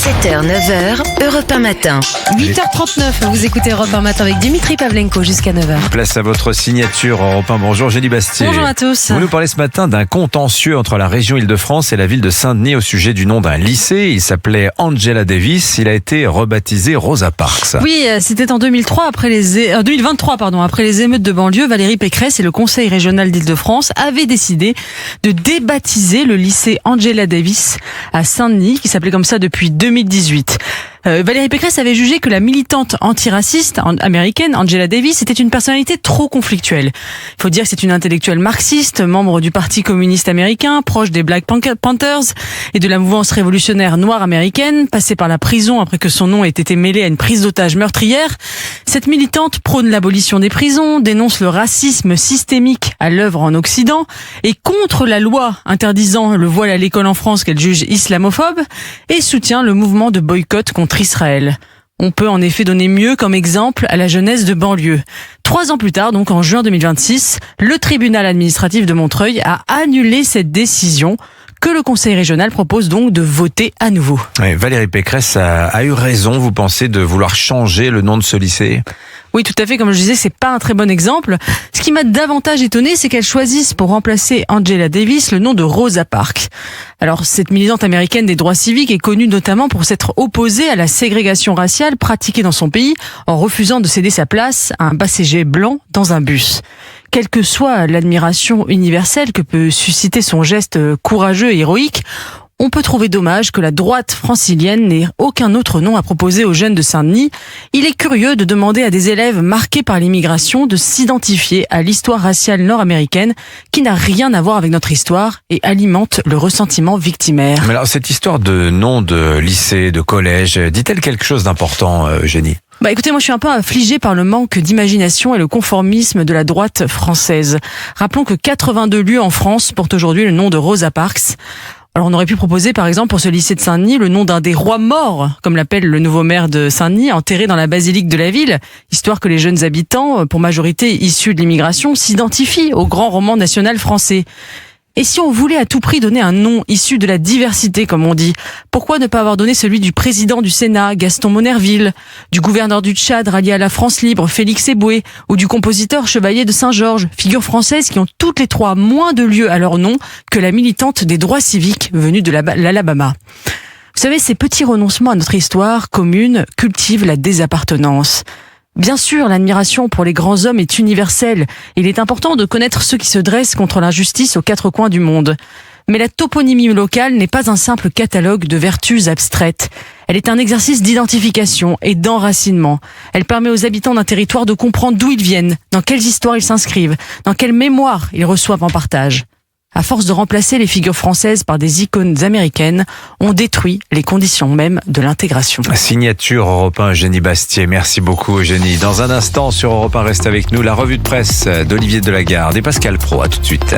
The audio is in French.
7h, 9h, Europe 1 matin. 8h39, vous écoutez Europe 1 matin avec Dimitri Pavlenko jusqu'à 9h. Place à votre signature Europe 1. Bonjour Génie Bastier. Bonjour à tous. Vous nous parlez ce matin d'un contentieux entre la région Île-de-France et la ville de Saint-Denis au sujet du nom d'un lycée. Il s'appelait Angela Davis. Il a été rebaptisé Rosa Parks. Oui, c'était en 2023 après les émeutes de banlieue. Valérie Pécresse et le Conseil régional d'Île-de-France avaient décidé de débaptiser le lycée Angela Davis à Saint-Denis, qui s'appelait comme ça depuis 2018. Valérie Pécresse avait jugé que la militante antiraciste américaine Angela Davis était une personnalité trop conflictuelle. Il faut dire que c'est une intellectuelle marxiste, membre du Parti communiste américain, proche des Black Panthers et de la mouvance révolutionnaire noire américaine, passée par la prison après que son nom ait été mêlé à une prise d'otage meurtrière. Cette militante prône l'abolition des prisons, dénonce le racisme systémique à l'œuvre en Occident et contre la loi interdisant le voile à l'école en France qu'elle juge islamophobe et soutient le mouvement de boycott contre Israël. On peut en effet donner mieux comme exemple à la jeunesse de banlieue. 3 ans plus tard, donc en juin 2026, le tribunal administratif de Montreuil a annulé cette décision que le conseil régional propose donc de voter à nouveau. Oui, Valérie Pécresse a eu raison, vous pensez, de vouloir changer le nom de ce lycée ? Oui, tout à fait. Comme je disais, c'est pas un très bon exemple. Ce qui m'a davantage étonné, c'est qu'elle choisisse pour remplacer Angela Davis le nom de Rosa Parks. Alors, cette militante américaine des droits civiques est connue notamment pour s'être opposée à la ségrégation raciale pratiquée dans son pays en refusant de céder sa place à un passager blanc dans un bus. Quelle que soit l'admiration universelle que peut susciter son geste courageux et héroïque, on peut trouver dommage que la droite francilienne n'ait aucun autre nom à proposer aux jeunes de Saint-Denis. Il est curieux de demander à des élèves marqués par l'immigration de s'identifier à l'histoire raciale nord-américaine qui n'a rien à voir avec notre histoire et alimente le ressentiment victimaire. Mais alors, cette histoire de nom de lycée, de collège, dit-elle quelque chose d'important, Génie ? Écoutez, moi je suis un peu affligée par le manque d'imagination et le conformisme de la droite française. Rappelons que 82 lieux en France portent aujourd'hui le nom de Rosa Parks. Alors on aurait pu proposer par exemple pour ce lycée de Saint-Denis le nom d'un des rois morts, comme l'appelle le nouveau maire de Saint-Denis, enterré dans la basilique de la ville, histoire que les jeunes habitants, pour majorité issus de l'immigration, s'identifient au grand roman national français. Et si on voulait à tout prix donner un nom issu de la diversité, comme on dit, pourquoi ne pas avoir donné celui du président du Sénat, Gaston Monnerville, du gouverneur du Tchad, rallié à la France libre, Félix Eboué, ou du compositeur Chevalier de Saint-Georges, figures françaises qui ont toutes les 3 moins de lieux à leur nom que la militante des droits civiques venue de l'Alabama. Vous savez, ces petits renoncements à notre histoire commune cultivent la désappartenance. Bien sûr, l'admiration pour les grands hommes est universelle. Il est important de connaître ceux qui se dressent contre l'injustice aux 4 coins du monde. Mais la toponymie locale n'est pas un simple catalogue de vertus abstraites. Elle est un exercice d'identification et d'enracinement. Elle permet aux habitants d'un territoire de comprendre d'où ils viennent, dans quelles histoires ils s'inscrivent, dans quelle mémoire ils reçoivent en partage. À force de remplacer les figures françaises par des icônes américaines, on détruit les conditions mêmes de l'intégration. Signature Europe 1, Génie Bastier. Merci beaucoup, Génie. Dans un instant, sur Europe 1, reste avec nous la revue de presse d'Olivier Delagarde et Pascal Pro. À tout de suite.